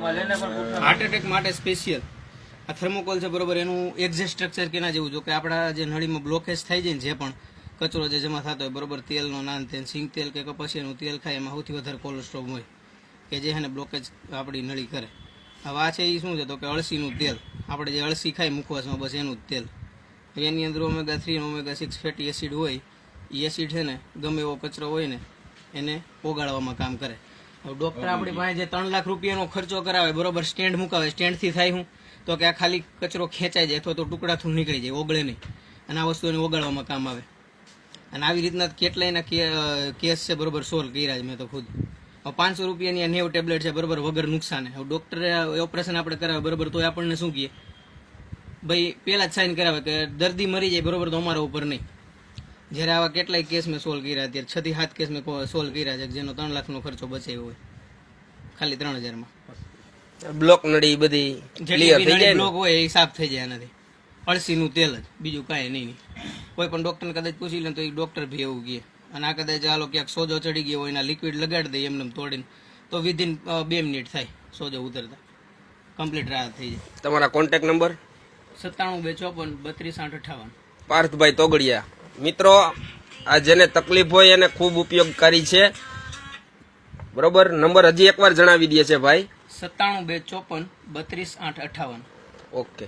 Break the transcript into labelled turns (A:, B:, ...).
A: Heart attack માટે special આ thermocol છે બરોબર. એનું એક્ઝેક્ટ સ્ટ્રક્ચર કેના જેવું જો કે આપણા જે નળીમાં બ્લોકેજ થઈ જાય ને જે પણ કચરો જે જમા થતો હોય બરોબર, તેલનો નાન તેલ, સિંગ તેલ કે કપાસિયાનું તેલ ખાય એમાં સૌથી વધારે કોલેસ્ટ્રોલ હોય કે જે એને બ્લોકેજ આપણી નળી કરે. હવે આ છે એ શું છે તો કે અળસીનું તેલ, આપણે જે અળસી ખાય મુખવાસમાં બસ એનું જ તેલ. એની અંદર ઓમેગા 3 અને ઓમેગા 6 ફેટી એસિડ હોય. એ એસિડ છે ને ગમે એવો કચરો હોય ને એને ઓગાળવામાં કામ કરે. હવે ડૉક્ટર આપણી પાસે જે 3 લાખ રૂપિયાનો ખર્ચો કરાવે બરોબર, સ્ટેન્ડ મુકાવે, સ્ટેન્ડથી થાય શું તો કે આ ખાલી કચરો ખેંચાઈ જાય અથવા તો ટુકડાથી નીકળી જાય, ઓગળે નહીં. અને આ વસ્તુ એને ઓગાળવામાં કામ આવે. અને આવી રીતના કેટલાયના કેસ છે બરોબર સોલ્વ કર્યા છે મેં તો ખુદ. 500 રૂપિયાની 90 ટેબ્લેટ છે બરોબર વગર નુકસાને. હવે ડૉક્ટરે ઓપરેશન આપણે કરાવે બરોબર તો આપણને શું કહે ભાઈ પહેલાં જ સાઇન કરાવે કે દર્દી મરી જાય બરોબર તો અમારા ઉપર નહીં. જ્યારે આવા કેટલાય કેસ મેં સોલ્વ કર્યા, અત્યારે 6 થી 7 કેસ મેં સોલ્વ કર્યા છે જેનો 3 લાખનો ખર્ચો બચાવ્યો હોય ખાલી 3000માં.
B: બ્લોક નળી બધી ક્લિયર થઈ જાય,
A: બ્લોક હોય એ સાફ થઈ જાય એનાથી. અળસીનું તેલ જ, બીજું કાંઈ નહીં. કોઈ પણ ડૉક્ટરને કદાચ પૂછી લે તો એ ડૉક્ટર બી એવું કહે. અને આ કદાચ ચાલો ક્યાંક સોજો ચડી ગયો હોય એના લિક્વિડ લગાડી દઈએ એમને તોડીને તો વિધિન 2 મિનિટ થાય સોજો ઉતરતા, કમ્પ્લીટ રાહત થઈ જાય.
B: તમારા કોન્ટેક્ટ નંબર
A: 97 254 32 8 58.
B: પાર્થભાઈ તોગડિયા. મિત્રો આ જેને તકલીફ હોય એને ખૂબ ઉપયોગકારી છે બરોબર. નંબર હજી એકવાર જણાવી દે છે ભાઈ.
A: 97 254 32 8 58.
B: ઓકે.